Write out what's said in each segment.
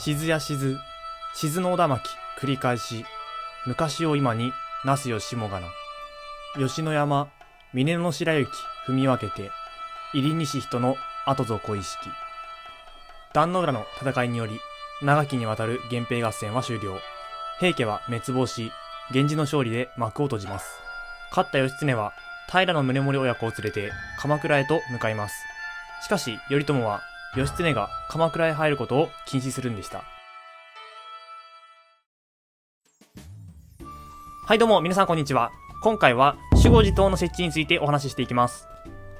静や静、静の小田巻繰り返し、昔を今になすよしもがな。吉野山、峰の白雪踏み分けて、入り西人の後ぞ小意識。壇ノ浦の戦いにより、長きにわたる源平合戦は終了。平家は滅亡し、源氏の勝利で幕を閉じます。勝った義経は、平宗盛親子を連れて鎌倉へと向かいます。しかし、頼朝は、義経が鎌倉へ入ることを禁止するんでした。はいどうも皆さんこんにちは。今回は守護地頭の設置についてお話ししていきます。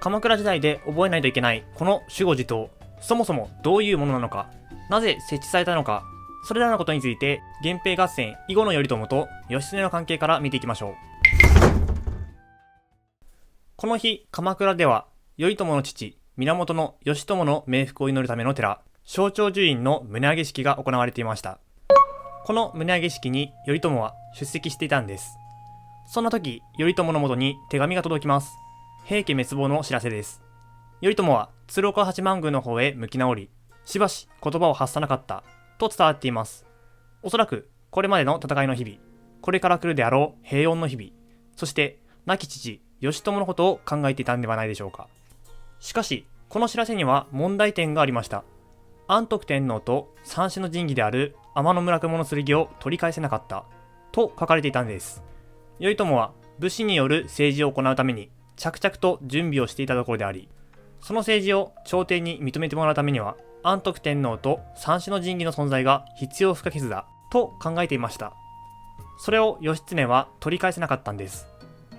鎌倉時代で覚えないといけないこの守護地頭、そもそもどういうものなのか、なぜ設置されたのか、それらのことについて源平合戦以後の頼朝と義経の関係から見ていきましょう。この日、鎌倉では頼朝の父源義朝の冥福を祈るための寺、正長寿院の棟上げ式が行われていました。この棟上げ式に頼朝は出席していたんです。そんな時、頼朝のもとに手紙が届きます。平家滅亡の知らせです。頼朝は鶴岡八幡宮の方へ向き直り、しばし言葉を発さなかったと伝わっています。おそらくこれまでの戦いの日々、これから来るであろう平穏の日々、そして亡き父義朝のことを考えていたんではないでしょうか。しかし、この知らせには問題点がありました。安徳天皇と三種の神器である天の村雲の剣を取り返せなかったと書かれていたんです。頼朝は武士による政治を行うために着々と準備をしていたところであり、その政治を朝廷に認めてもらうためには安徳天皇と三種の神器の存在が必要不可欠だと考えていました。それを義経は取り返せなかったんです。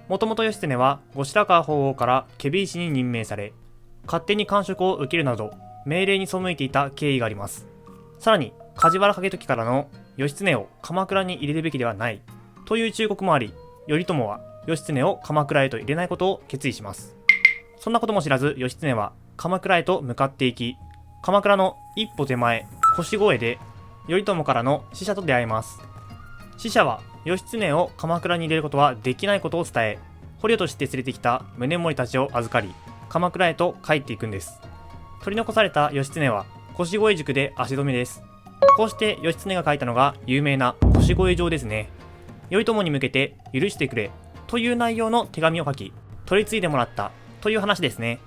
もともと義経は後白河法皇から検非違使に任命され、勝手に官職を受けるなど命令に背いていた経緯があります。さらに梶原景時からの義経を鎌倉に入れるべきではないという忠告もあり、頼朝は義経を鎌倉へと入れないことを決意します。そんなことも知らず義経は鎌倉へと向かっていき、鎌倉の一歩手前腰越で頼朝からの使者と出会います。使者は義経を鎌倉に入れることはできないことを伝え、捕虜として連れてきた宗盛たちを預かり、鎌倉へと帰っていくんです。取り残された義経は腰越宿で足止めです。こうして義経が書いたのが有名な腰越状ですね。頼朝に向けて許してくれという内容の手紙を書き、取り次いでもらったという話ですね。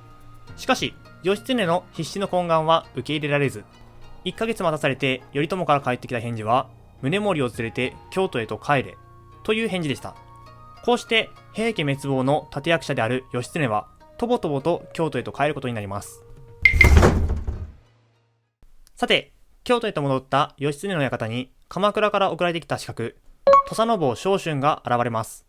しかし義経の必死の懇願は受け入れられず、1ヶ月待たされて頼朝から返ってきた返事は、宗盛を連れて京都へと帰れという返事でした。こうして平家滅亡の立役者である義経はとぼとぼと京都へと帰ることになります。さて、京都へと戻った義経の館に鎌倉から送られてきた刺客、土佐の坊昌春が現れます。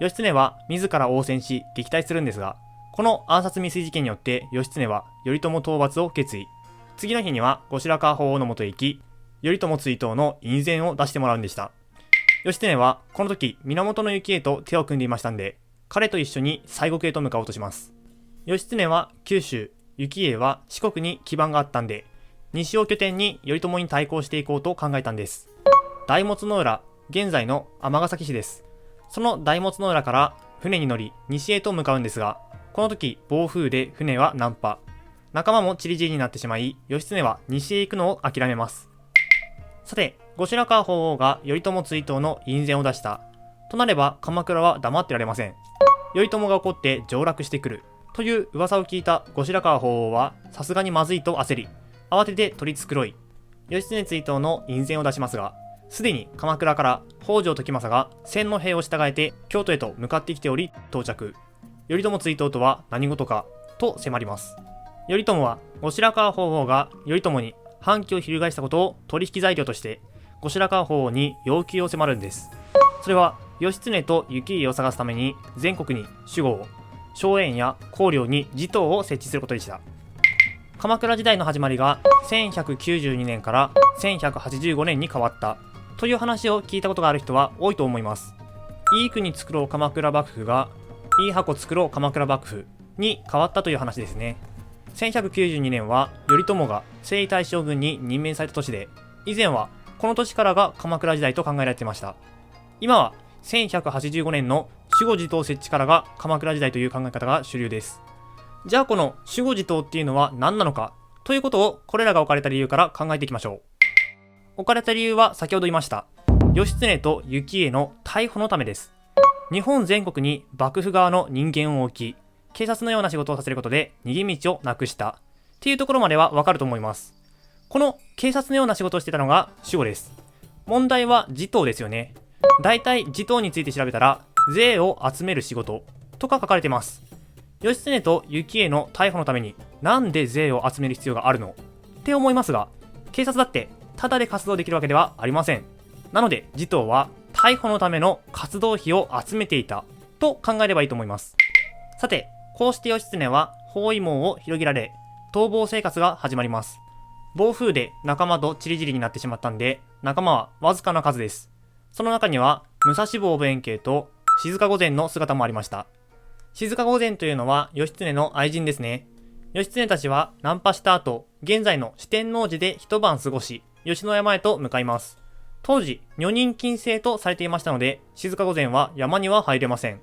義経は自ら応戦し撃退するんですが、この暗殺未遂事件によって義経は頼朝討伐を決意。次の日には後白河法皇のもとへ行き、頼朝追討の院宣を出してもらうんでした。義経はこの時源行家と手を組んでいましたんで、彼と一緒に西国へと向かおうとします。義経は九州、行家は四国に基盤があったんで、西を拠点に頼朝に対抗していこうと考えたんです。大物の浦、現在の尼崎市です。その大物の浦から船に乗り西へと向かうんですが、この時暴風で船は難破、仲間も散り散りになってしまい、義経は西へ行くのを諦めます。さて、後白河法皇が頼朝追討の院宣を出したとなれば、鎌倉は黙ってられません。頼朝が怒って上洛してくるという噂を聞いた後白河法皇はさすがにまずいと焦り、慌てて取り繕い義経追討の院宣を出しますが、すでに鎌倉から北条時政が1000の兵を従えて京都へと向かってきており、到着。頼朝追討とは何事かと迫ります。頼朝は後白河法皇が頼朝に反旗を翻したことを取引材料として後白河法皇に要求を迫るんです。それは義経と行家を探すために全国に守護を、荘園や公領に地頭を設置することでした。鎌倉時代の始まりが1192年から1185年に変わったという話を聞いたことがある人は多いと思います。いい国作ろう鎌倉幕府がいい箱作ろう鎌倉幕府に変わったという話ですね。1192年は頼朝が征夷大将軍に任命された年で、以前はこの年からが鎌倉時代と考えられていました。今は1185年の守護地頭設置からが鎌倉時代という考え方が主流です。じゃあこの守護地頭っていうのは何なのかということを、これらが置かれた理由から考えていきましょう。置かれた理由は先ほど言いました義経と行家の逮捕のためです。日本全国に幕府側の人間を置き、警察のような仕事をさせることで逃げ道をなくしたっていうところまではわかると思います。この警察のような仕事をしてたのが守護です。問題は持統ですよね。だいたい持統について調べたら税を集める仕事とか書かれてます。義経と行家の逮捕のためになんで税を集める必要があるのって思いますが、警察だってただで活動できるわけではありません。なので持統は逮捕のための活動費を集めていたと考えればいいと思います。さて、こうして義経は包囲網を広げられ、逃亡生活が始まります。暴風で仲間とチリジリになってしまったんで、仲間はわずかな数です。その中には武蔵坊弁慶と静御前の姿もありました。静御前というのは義経の愛人ですね。義経たちはナンパした後、現在の四天王寺で一晩過ごし、吉野山へと向かいます。当時、女人禁制とされていましたので、静御前は山には入れません。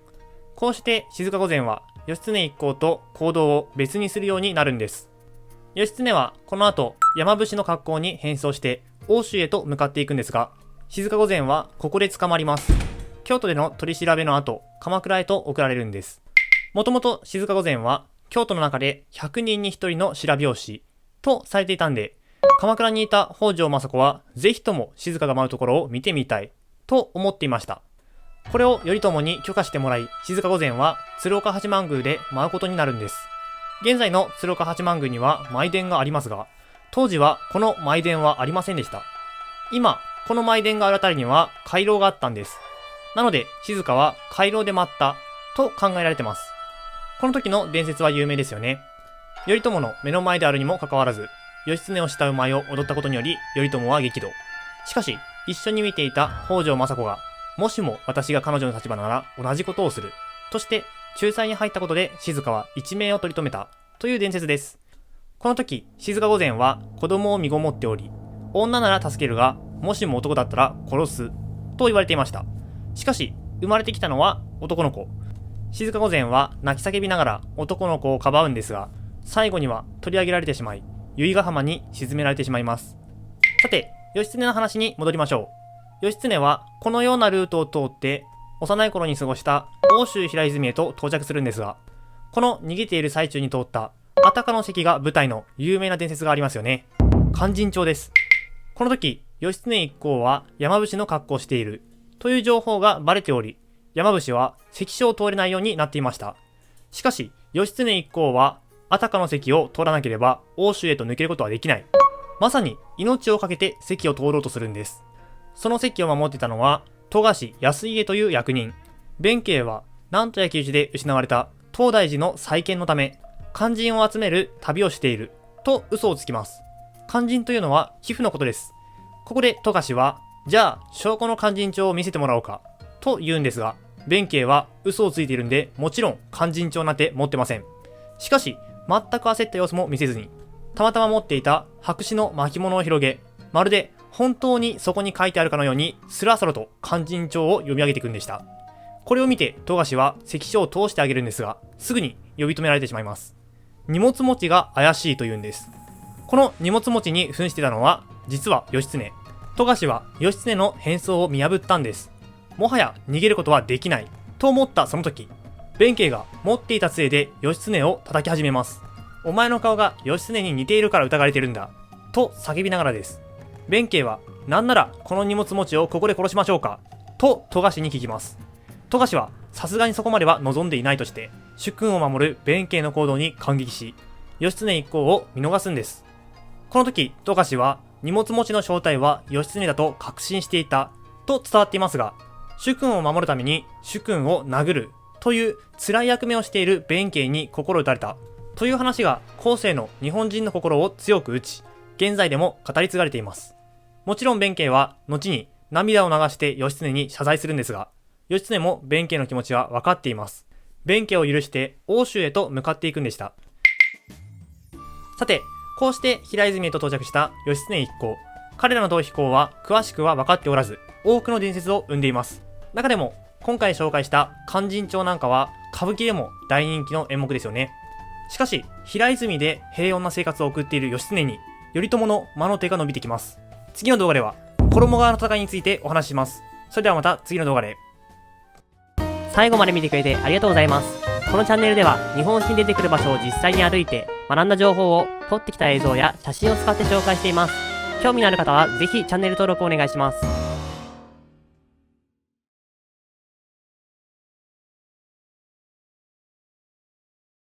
こうして静御前は義経一行と行動を別にするようになるんです。義経はこの後、山伏の格好に変装して奥州へと向かっていくんですが、静御前はここで捕まります。京都での取り調べの後、鎌倉へと送られるんです。もともと静御前は京都の中で100人に1人の白拍子とされていたんで、鎌倉にいた北条政子はぜひとも静が舞うところを見てみたいと思っていました。これを頼朝に許可してもらい、静御前は鶴岡八幡宮で舞うことになるんです。現在の鶴岡八幡宮には舞殿がありますが、当時はこの舞殿はありませんでした。今、この舞殿があるあたりには回廊があったんです。なので、静は回廊で舞ったと考えられてます。この時の伝説は有名ですよね。頼朝の目の前であるにもかかわらず、義経を慕う舞を踊ったことにより、頼朝は激怒。しかし、一緒に見ていた北条政子が、もしも私が彼女の立場なら同じことをする。として、仲裁に入ったことで静は一命を取り留めたという伝説です。この時、静御前は子供を身ごもっており、女なら助けるが、もしも男だったら殺すと言われていました。しかし、生まれてきたのは男の子。静御前は泣き叫びながら男の子をかばうんですが、最後には取り上げられてしまい、由比ヶ浜に沈められてしまいます。さて、義経の話に戻りましょう。義経はこのようなルートを通って幼い頃に過ごした奥州平泉へと到着するんですが、この逃げている最中に通った安宅の関が舞台の有名な伝説がありますよね。勧進帳です。この時、義経一行は山伏の格好をしているという情報がバレており、山伏は関所を通れないようになっていました。しかし、義経一行は安宅の関を通らなければ奥州へと抜けることはできない。まさに命を懸けて関を通ろうとするんです。その関を守っていたのは富樫康家という役人。弁慶は南都焼き討ちで失われた東大寺の再建のため肝心を集める旅をしていると嘘をつきます。肝心というのは寄付のことです。ここで富樫は、じゃあ証拠の肝心帳を見せてもらおうかと言うんですが、弁慶は嘘をついているんで、もちろん肝心帳なんて持ってません。しかし全く焦った様子も見せずに、たまたま持っていた白紙の巻物を広げ、まるで本当にそこに書いてあるかのようにスラスラと勧進帳を読み上げていくんでした。これを見て富樫は関所を通してあげるんですが、すぐに呼び止められてしまいます。荷物持ちが怪しいというんです。この荷物持ちに扮していたのは実は義経。富樫は義経の変装を見破ったんです。もはや逃げることはできないと思ったその時、弁慶が持っていた杖で義経を叩き始めます。お前の顔が義経に似ているから疑われているんだと叫びながらです。弁慶は、なんならこの荷物持ちをここで殺しましょうかと富樫に聞きます。富樫はさすがにそこまでは望んでいないとして、主君を守る弁慶の行動に感激し、義経一行を見逃すんです。この時富樫は荷物持ちの正体は義経だと確信していたと伝わっていますが、主君を守るために主君を殴るという辛い役目をしている弁慶に心打たれたという話が後世の日本人の心を強く打ち、現在でも語り継がれています。もちろん弁慶は後に涙を流して義経に謝罪するんですが、義経も弁慶の気持ちは分かっています。弁慶を許して奥州へと向かっていくんでした。さて、こうして平泉へと到着した義経一行。彼らの逃避行は詳しくは分かっておらず、多くの伝説を生んでいます。中でも今回紹介した勧進帳なんかは歌舞伎でも大人気の演目ですよね。しかし平泉で平穏な生活を送っている義経に頼朝の魔の手が伸びてきます。次の動画では衣川の戦いについてお話しします。それではまた次の動画で。最後まで見てくれてありがとうございます。このチャンネルでは日本史に出てくる場所を実際に歩いて学んだ情報を撮ってきた映像や写真を使って紹介しています。興味のある方はぜひチャンネル登録お願いします。